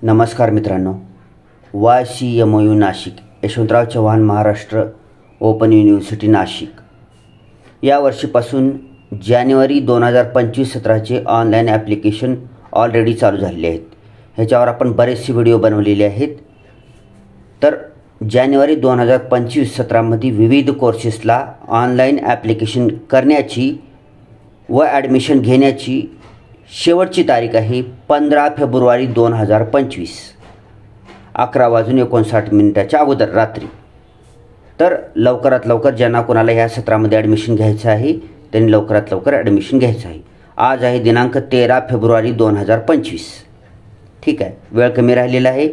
नमस्कार मित्रांनो, YCMOU Nashik, Yashwantrao Chavan Maharashtra open university Nashik या वर्षीपासून जानेवारी 2025 सत्राचे ऑनलाईन ॲप्लिकेशन ऑलरेडी चालू झालेले आहेत। ह्याच्यावर आपण बरेचसे व्हिडिओ बनवलेले आहेत। तर जानेवारी 2025 सत्रामध्ये विविध कोर्सेसला ऑनलाईन ॲप्लिकेशन करण्याची व ॲडमिशन घेण्याची शेवटची तारीख आहे 15 फेब्रुवारी 2025 11:59 अगोदर रात्री। तर लवकरात लवकर ज्यांना कोणाला ह्या सत्रामध्ये ॲडमिशन घ्यायचं आहे त्यांनी लवकरात लवकर ॲडमिशन घ्यायचं आहे। आज आहे दिनांक 13 फेब्रुवारी 2025। ठीक आहे, वेळ कमी राहिलेला आहे।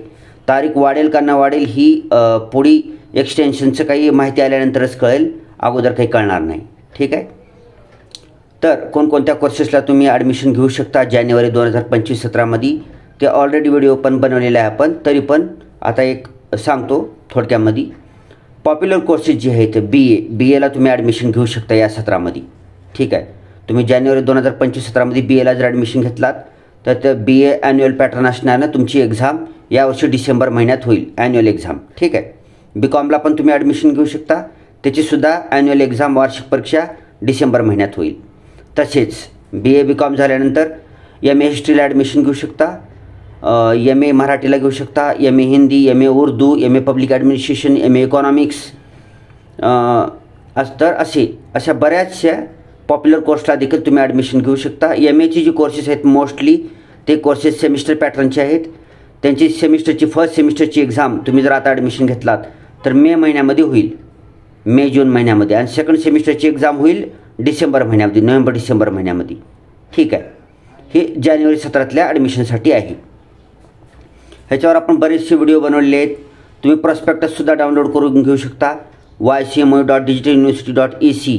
तारीख वाढेल का न वाढेल ही पुढी एक्सटेन्शनचं काही माहिती आल्यानंतरच कळेल, अगोदर काही कळणार नाही। ठीक आहे, तर कोणकोणत्या कोर्सेसला तुम्ही ॲडमिशन घेऊ शकता जानेवारी 2025 सत्रामध्ये ते ऑलरेडी व्हिडिओ पण बनवलेला आहे आपण, तरी पण आता एक सांगतो थोडक्यामध्ये। पॉप्युलर कोर्सेस जे आहेत बी एला तुम्ही ॲडमिशन घेऊ शकता या सत्रामध्ये। ठीक आहे, तुम्ही जानेवारी 2025 सत्रामध्ये बी एला जर ॲडमिशन घेतलात तर ते BA ॲन्युअल पॅटर्न असण्यानं तुमची एक्झाम यावर्षी डिसेंबर महिन्यात होईल, ॲन्युअल एक्झाम। ठीक आहे, BComला पण तुम्ही ॲडमिशन घेऊ शकता, त्याचीसुद्धा ॲन्युअल एक्झाम वार्षिक परीक्षा डिसेंबर महिन्यात होईल। तसेच BA BCom झाल्यानंतर MA हिस्ट्रीला ॲडमिशन घेऊ शकता, MA मराठीला घेऊ शकता, MA Hindi, MA Urdu, MA public administration, MA economics तर अशा बऱ्याचशा पॉप्युलर कोर्सला देखील तुम्ही ॲडमिशन घेऊ शकता। MAची जी कोर्सेस आहेत मोस्टली ते कोर्सेस सेमिस्टर पॅटर्नचे आहेत। त्यांची सेमिस्टरची फर्स्ट सेमिस्टरची एक्झाम तुम्ही जर आता ॲडमिशन घेतलात तर मे महिन्यामध्ये होईल, मे जून महिन्यामध्ये, आणि सेकंड सेमिस्टरची एक्झाम होईल डिसेंबर महिन्यामध्ये, नोव्हेंबर डिसेंबर महिन्यामध्ये। ठीक आहे, हे जानेवारी सत्रातल्या ॲडमिशनसाठी आहे। ह्याच्यावर आपण बरेचसे व्हिडिओ बनवलेले आहेत। तुम्ही प्रॉस्पेक्टससुद्धा डाउनलोड करून घेऊ शकता। YCMOU.digitaluniversity.ac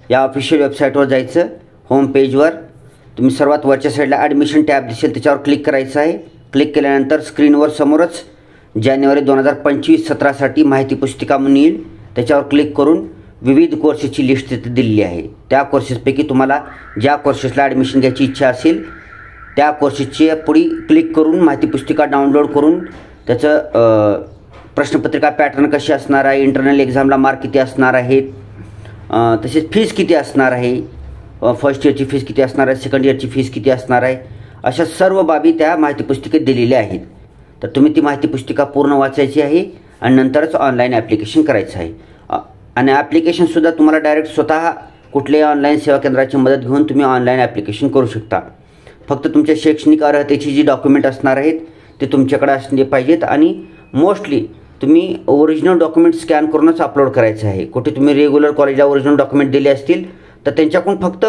या ऑफिशियल वेबसाईटवर जायचं, होम पेजवर तुम्ही सर्वात वरच्या साईडला ॲडमिशन टॅब दिसेल त्याच्यावर क्लिक करायचं आहे। क्लिक केल्यानंतर स्क्रीनवर समोरच जानेवारी 2025 सत्रासाठी माहिती पुस्तिका म्हणून येईल, त्याच्यावर क्लिक करून विविध कोर्सेसची लिस्ट तिथे दिलेली आहे। त्या कोर्सेसपैकी तुम्हाला ज्या कोर्सेसला ॲडमिशन घ्यायची इच्छा असेल त्या कोर्सेसची पुढे क्लिक करून माहिती पुस्तिका डाउनलोड करून त्याचं प्रश्नपत्रिका पॅटर्न कशी असणार आहे, इंटरनल एक्झामला मार्क किती असणार आहेत, तसेच फीस किती असणार आहे, फर्स्ट इयरची फीस किती असणार आहे, सेकंड इयरची फीस किती असणार आहे, अशा सर्व बाबी त्या माहिती पुस्तिकेत दिलेल्या आहेत। तर तुम्ही ती माहिती पुस्तिका पूर्ण वाचायची आहे आणि नंतरच ऑनलाईन ॲप्लिकेशन करायचं आहे। आणि ॲप्लिकेशनसुद्धा तुम्हाला डायरेक्ट स्वतः कुठल्याही ऑनलाईन सेवा केंद्राची मदत घेऊन तुम्ही ऑनलाईन ॲप्लिकेशन करू शकता। फक्त तुमच्या शैक्षणिक अर्हतेची जी डॉक्युमेंट असणार आहेत ते तुमच्याकडे असले पाहिजेत, आणि मोस्टली तुम्ही ओरिजिनल डॉक्युमेंट स्कॅन करूनच अपलोड करायचं आहे। कुठे तुम्ही रेग्युलर कॉलेजला ओरिजिनल डॉक्युमेंट दिले असतील तर त्यांच्याकडून फक्त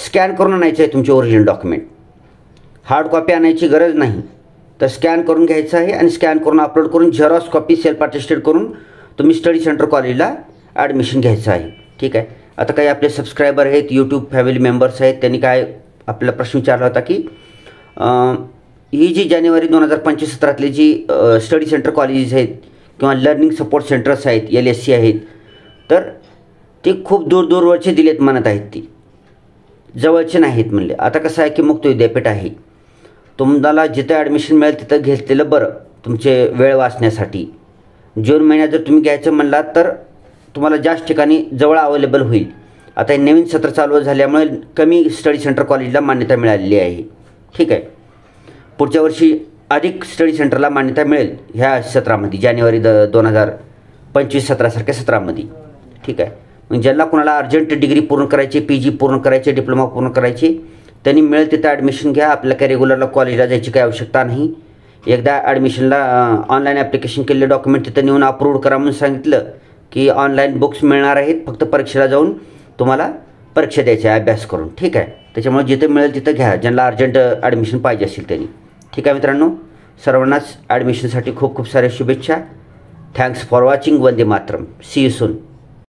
स्कॅन करून आणायचं आहे तुमचे ओरिजिनल डॉक्युमेंट, हार्ड कॉपी आणायची गरज नाही। तर स्कॅन करून घ्यायचं आहे आणि स्कॅन करून अपलोड करून झेरॉक्स कॉपी सेल्फ अटेस्टेड करून तुम्ही स्टडी सेंटर कॉलेजला ॲडमिशन घ्यायचं आहे। ठीक आहे, आता काही आपले सबस्क्रायबर आहेत, यूट्यूब फॅमिली मेंबर्स आहेत, त्यांनी काय आपल्याला प्रश्न विचारला होता की ही जी जानेवारी 2025 सत्रातली जी स्टडी सेंटर कॉलेजेस आहेत किंवा लर्निंग सपोर्ट सेंटर्स आहेत, LSC आहेत, तर ते खूप दूरवरचे दिलेत म्हणत आहेत, ती जवळचे नाहीत म्हणले। आता कसं आहे की मुक्त विद्यापीठ आहे, तुम्हाला जिथं ॲडमिशन मिळेल तिथं घेतलेलं बरं तुमचे वेळ वाचण्यासाठी। जून महिन्यात जर तुम्ही घ्यायचं म्हणलात तर तुम्हाला जास्त ठिकाणी जवळ अवेलेबल होईल। आता हे नवीन सत्र चालू झाल्यामुळे कमी स्टडी सेंटर कॉलेजला मान्यता मिळालेली आहे। ठीक आहे, पुढच्या वर्षी अधिक स्टडी सेंटरला मान्यता मिळेल ह्या सत्रामध्ये, जानेवारी 2025 सत्रासारख्या सत्रामध्ये। ठीक आहे, मग ज्यांना कोणाला अर्जंट डिग्री पूर्ण करायची, PG पूर्ण करायचे, डिप्लोमा पूर्ण करायचे, त्यांनी मिळेल तिथं ॲडमिशन घ्या। आपल्याला काही रेग्युलरला कॉलेजला जायची काही आवश्यकता नाही। एकदा ॲडमिशनला ऑनलाईन ॲप्लिकेशन केलेले डॉक्युमेंट तिथं नेऊन अप्रूव्ह करा म्हणून सांगितलं की ऑनलाईन बुक्स मिळणार आहेत, फक्त परीक्षेला जाऊन तुम्हाला परीक्षा द्यायची आहे अभ्यास करून। ठीक आहे, त्याच्यामुळे जिथं मिळेल तिथं घ्या ज्यांना अर्जंट ॲडमिशन पाहिजे असेल त्यांनी। ठीक आहे मित्रांनो, सर्वांनाच ॲडमिशनसाठी खूप खूप साऱ्या शुभेच्छा। Thanks for watching. वंदे मातरम। See you soon.